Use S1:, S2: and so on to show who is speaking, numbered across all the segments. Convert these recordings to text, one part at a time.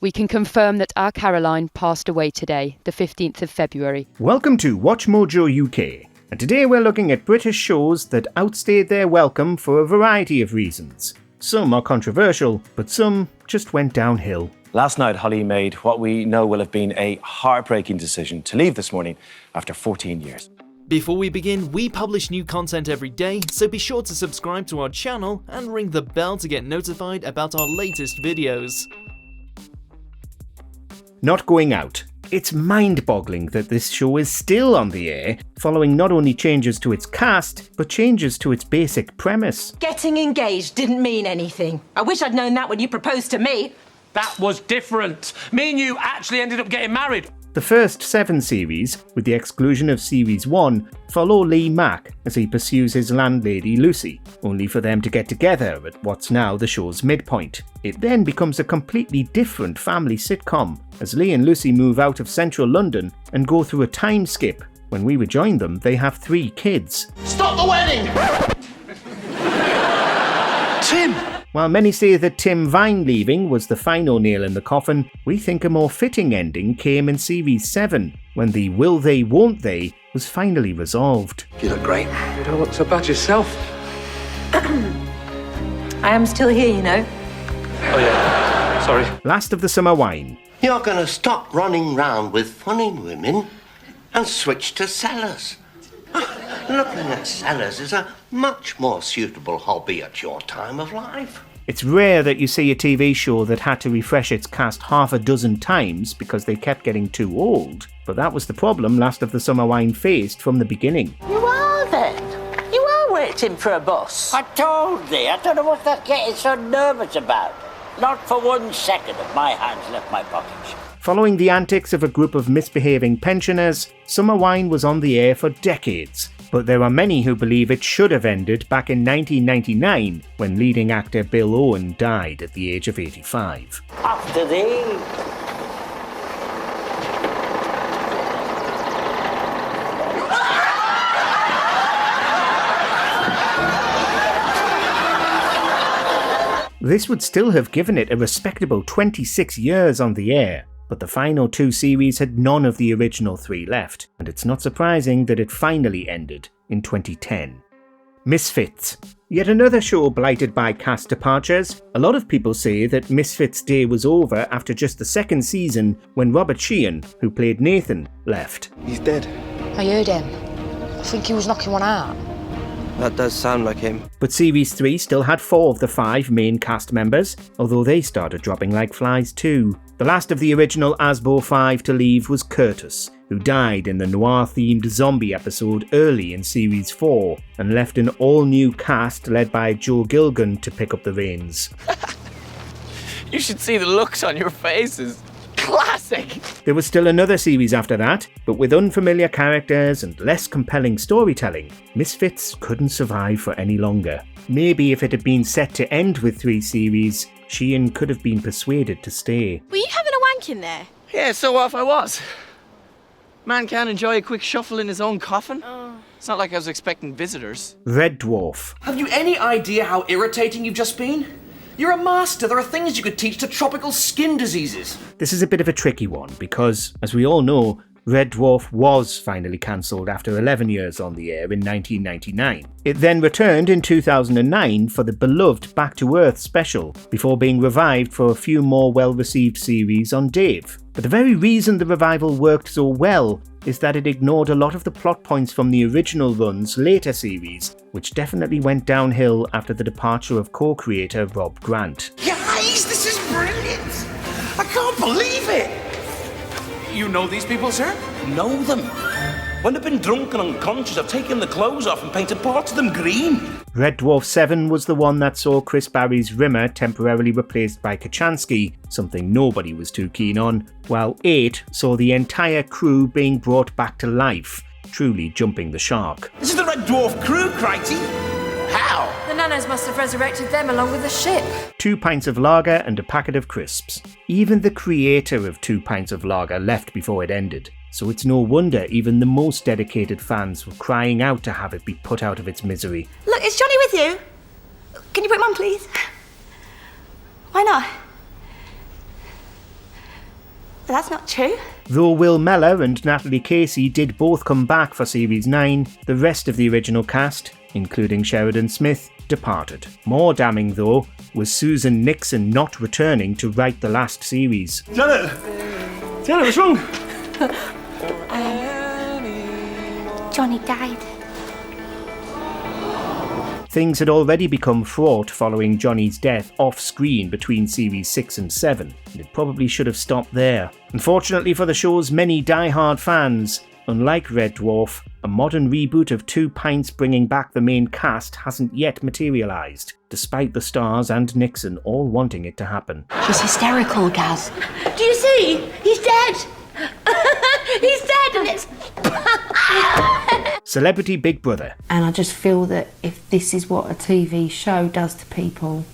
S1: We can confirm that our Caroline passed away today, the 15th of February.
S2: Welcome to WatchMojoUK, and today we're looking at British shows that outstayed their welcome for a variety of reasons. Some are controversial, but some just went downhill.
S3: Last night, Holly made what we know will have been a heartbreaking decision to leave this morning after 14 years.
S4: Before we begin, we publish new content every day, so be sure to subscribe to our channel and ring the bell to get notified about our latest videos.
S2: Not going out. It's mind-boggling that this show is still on the air, following not only changes to its cast, but changes to its basic premise.
S5: Getting engaged didn't mean anything. I wish I'd known that when you proposed to me.
S6: That was different. Me and you actually ended up getting married.
S2: The first 7 series, with the exclusion of Series 1, follow Lee Mack as he pursues his landlady Lucy, only for them to get together at what's now the show's midpoint. It then becomes a completely different family sitcom, as Lee and Lucy move out of central London and go through a time skip. When we rejoin them, they have 3 kids.
S6: Stop the wedding! Tim!
S2: While many say that Tim Vine leaving was the final nail in the coffin, we think a more fitting ending came in Series 7, when the will they, won't they was finally resolved.
S7: You look great. You don't look so bad yourself.
S5: I am still here, you know.
S7: Oh yeah, sorry.
S2: Last of the summer wine.
S8: You're going to stop running round with funny women and switch to cellars. Looking at cellars is a much more suitable hobby at your time of life.
S2: It's rare that you see a TV show that had to refresh its cast half a dozen times because they kept getting too old, but that was the problem Last of the Summer Wine faced from the beginning.
S9: You are then? You are waiting for a bus? I told thee, I don't know what they're getting so nervous about. Not for 1 second have my hands left my pockets.
S2: Following the antics of a group of misbehaving pensioners, Summer Wine was on the air for decades. But there are many who believe it should have ended back in 1999 when leading actor Bill Owen died at the age of 85.
S9: After thee.
S2: This would still have given it a respectable 26 years on the air. But the final 2 series had none of the original 3 left, and it's not surprising that it finally ended in 2010. Misfits. Yet another show blighted by cast departures. A lot of people say that Misfits' day was over after just the 2nd season when Robert Sheehan, who played Nathan, left.
S7: He's dead.
S10: I heard him. I think he was knocking one out.
S7: That does sound like him.
S2: But Series 3 still had 4 of the 5 main cast members, although they started dropping like flies too. The last of the original Asbo 5 to leave was Curtis, who died in the noir-themed zombie episode early in Series 4, and left an all-new cast led by Joe Gilgun to pick up the reins.
S11: You should see the looks on your faces. Classic!
S2: There was still another series after that, but with unfamiliar characters and less compelling storytelling, Misfits couldn't survive for any longer. Maybe if it had been set to end with 3 series, Sheehan could have been persuaded to stay.
S12: Were you having a wank in there?
S11: Yeah, so off I was. Man can't enjoy a quick shuffle in his own coffin. It's not like I was expecting visitors.
S2: Red Dwarf.
S13: Have you any idea how irritating you've just been? You're a master. There are things you could teach to tropical skin diseases.
S2: This is a bit of a tricky one because, as we all know, Red Dwarf was finally cancelled after 11 years on the air in 1999. It then returned in 2009 for the beloved Back to Earth special, before being revived for a few more well-received series on Dave. But the very reason the revival worked so well is that it ignored a lot of the plot points from the original run's later series, which definitely went downhill after the departure of co-creator Rob Grant.
S13: Guys, this is brilliant! I can't believe it! You know these people, sir?
S14: Know them. When they've been drunk and unconscious, I've taken the clothes off and painted parts of them green.
S2: Red Dwarf 7 was the one that saw Chris Barry's Rimmer temporarily replaced by Kachansky, something nobody was too keen on, while 8 saw the entire crew being brought back to life, truly jumping the shark.
S14: This is the Red Dwarf crew, Crichty. How?
S12: The nanos must have resurrected them along with the ship.
S2: 2 pints of lager and a packet of crisps. Even the creator of 2 pints of lager left before it ended, so it's no wonder even the most dedicated fans were crying out to have it be put out of its misery.
S12: Look, is Johnny with you? Can you put him on, please? Why not? That's not true.
S2: Though Will Mellor and Natalie Casey did both come back for Series 9, the rest of the original cast, including Sheridan Smith, departed. More damning, though, was Susan Nixon not returning to write the last series.
S14: Janet, what's wrong?
S12: Johnny died.
S2: Things had already become fraught following Johnny's death off-screen between Series 6 and 7, and it probably should have stopped there. Unfortunately for the show's many die-hard fans, unlike Red Dwarf, a modern reboot of 2 Pints bringing back the main cast hasn't yet materialised, despite the stars and Nixon all wanting it to happen.
S10: She's hysterical, Gaz.
S12: Do you see? He's dead. He's dead and it's...
S2: Celebrity Big Brother.
S15: And I just feel that if this is what a TV show does to people,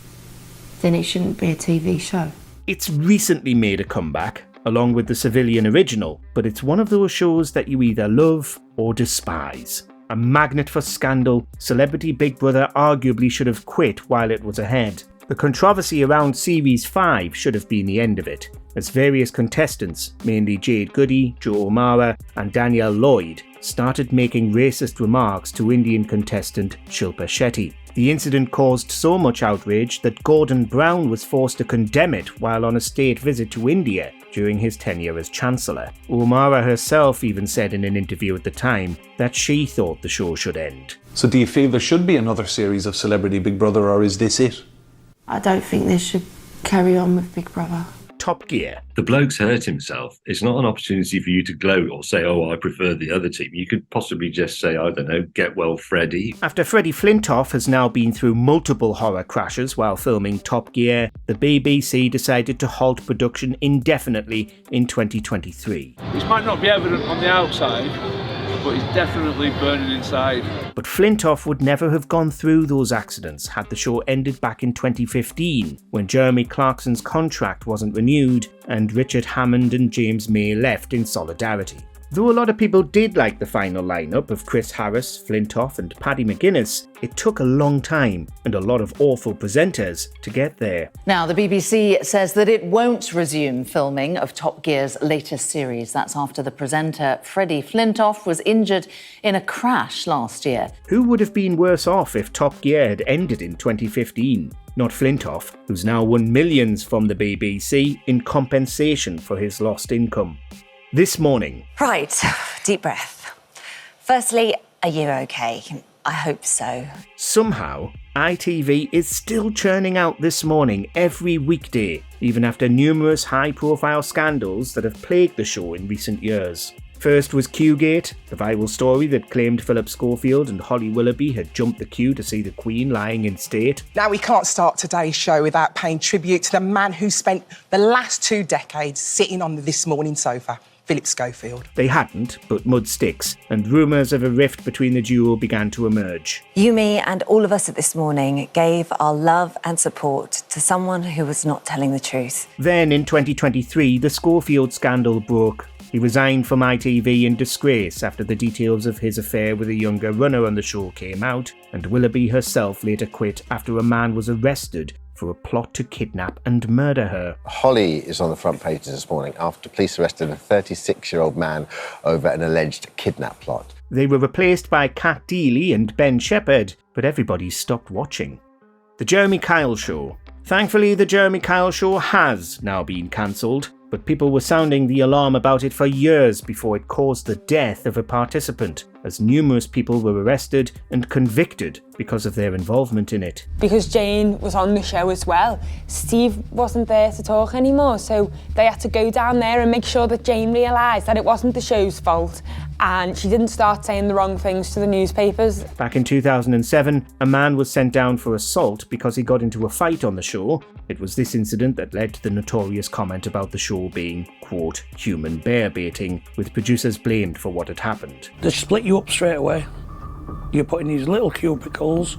S15: then it shouldn't be a TV show.
S2: It's recently made a comeback, along with the civilian original, but it's one of those shows that you either love or despise. A magnet for scandal, Celebrity Big Brother arguably should have quit while it was ahead. The controversy around Series 5 should have been the end of it, as various contestants, mainly Jade Goody, Joe O'Mara and Danielle Lloyd, started making racist remarks to Indian contestant Shilpa Shetty. The incident caused so much outrage that Gordon Brown was forced to condemn it while on a state visit to India during his tenure as Chancellor. O'Mara herself even said in an interview at the time that she thought the show should end.
S16: So do you feel there should be another series of Celebrity Big Brother, or is this it?
S15: I don't think they should carry on with Big Brother.
S2: Top Gear.
S17: The bloke's hurt himself. It's not an opportunity for you to gloat or say, oh, I prefer the other team. You could possibly just say, I don't know, get well, Freddie.
S2: After Freddie Flintoff has now been through multiple horror crashes while filming Top Gear, the BBC decided to halt production indefinitely in 2023.
S18: This might not be evident on the outside, but he's definitely burning inside.
S2: But Flintoff would never have gone through those accidents had the show ended back in 2015, when Jeremy Clarkson's contract wasn't renewed and Richard Hammond and James May left in solidarity. Though a lot of people did like the final lineup of Chris Harris, Flintoff and Paddy McGuinness, it took a long time and a lot of awful presenters to get there.
S19: Now, the BBC says that it won't resume filming of Top Gear's latest series. That's after the presenter Freddie Flintoff was injured in a crash last year.
S2: Who would have been worse off if Top Gear had ended in 2015? Not Flintoff, who's now won millions from the BBC in compensation for his lost income. This morning.
S20: Right, deep breath. Firstly, are you okay? I hope so.
S2: Somehow, ITV is still churning out This Morning every weekday, even after numerous high-profile scandals that have plagued the show in recent years. First was Qgate, the viral story that claimed Philip Schofield and Holly Willoughby had jumped the queue to see the Queen lying in state.
S21: Now, we can't start today's show without paying tribute to the man who spent the last 2 decades sitting on the This Morning sofa. Philip Schofield.
S2: They hadn't, but mud sticks, and rumours of a rift between the duo began to emerge.
S20: You, me, and all of us at This Morning gave our love and support to someone who was not telling the truth.
S2: Then, in 2023, the Schofield scandal broke. He resigned from ITV in disgrace after the details of his affair with a younger runner on the show came out, and Willoughby herself later quit after a man was arrested for a plot to kidnap and murder her.
S22: Holly is on the front pages this morning after police arrested a 36-year-old man over an alleged kidnap plot.
S2: They were replaced by Kat Deely and Ben Shepherd, but everybody stopped watching. The Jeremy Kyle Show. Thankfully, the Jeremy Kyle Show has now been cancelled, but people were sounding the alarm about it for years before it caused the death of a participant, as numerous people were arrested and convicted because of their involvement in it.
S23: Because Jane was on the show as well, Steve wasn't there to talk anymore, so they had to go down there and make sure that Jane realised that it wasn't the show's fault and she didn't start saying the wrong things to the newspapers.
S2: Back in 2007, a man was sent down for assault because he got into a fight on the show. It was this incident that led to the notorious comment about the show being, quote, human bear baiting, with producers blamed for what had happened.
S24: They split you up straight away. You're put in these little cubicles,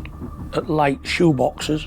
S24: like shoe boxes,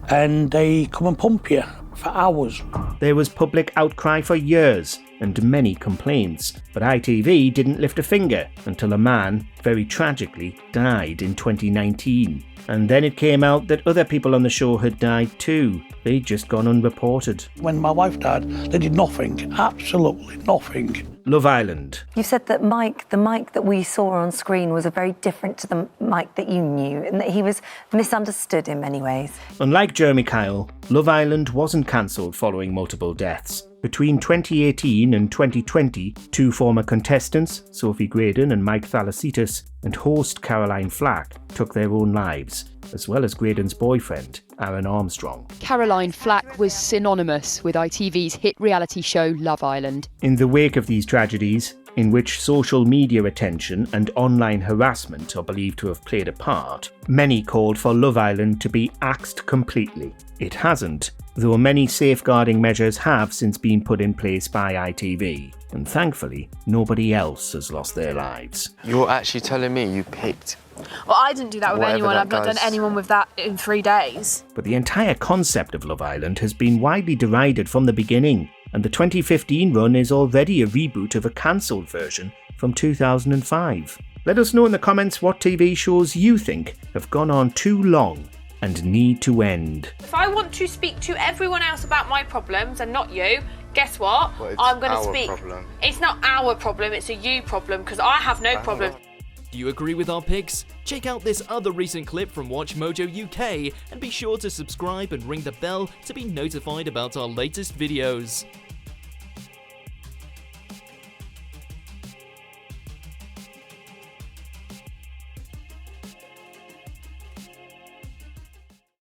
S24: and they come and pump you for hours.
S2: There was public outcry for years and many complaints, but ITV didn't lift a finger until a man, very tragically, died in 2019. And then it came out that other people on the show had died too. they'd just gone unreported.
S24: When my wife died, they did nothing, absolutely nothing.
S2: Love Island.
S20: You said that the Mike that we saw on screen was very different to the Mike that you knew, and that he was misunderstood in many ways.
S2: Unlike Jeremy Kyle, Love Island wasn't cancelled following multiple deaths. Between 2018 and 2020, 2 former contestants, Sophie Graydon and Mike Thalasitis, and host Caroline Flack, took their own lives, as well as Graydon's boyfriend, Aaron Armstrong.
S1: Caroline Flack was synonymous with ITV's hit reality show Love Island.
S2: In the wake of these tragedies, in which social media attention and online harassment are believed to have played a part, many called for Love Island to be axed completely. It hasn't, though many safeguarding measures have since been put in place by ITV, and thankfully, nobody else has lost their lives.
S3: You're actually telling me you picked?
S4: Well, I didn't do that with
S3: Whatever
S4: anyone.
S3: that
S4: I've not done
S3: does.
S4: anyone with that in 3 days.
S2: But the entire concept of Love Island has been widely derided from the beginning, and the 2015 run is already a reboot of a cancelled version from 2005. Let us know in the comments what TV shows you think have gone on too long and need to end.
S4: If I want to speak to everyone else about my problems and not you, guess what? I'm going to speak.
S3: Problem.
S4: It's not our problem, it's a you problem, because I have no problem.
S6: Do you agree with our picks? Check out this other recent clip from WatchMojoUK and be sure to subscribe and ring the bell to be notified about our latest videos.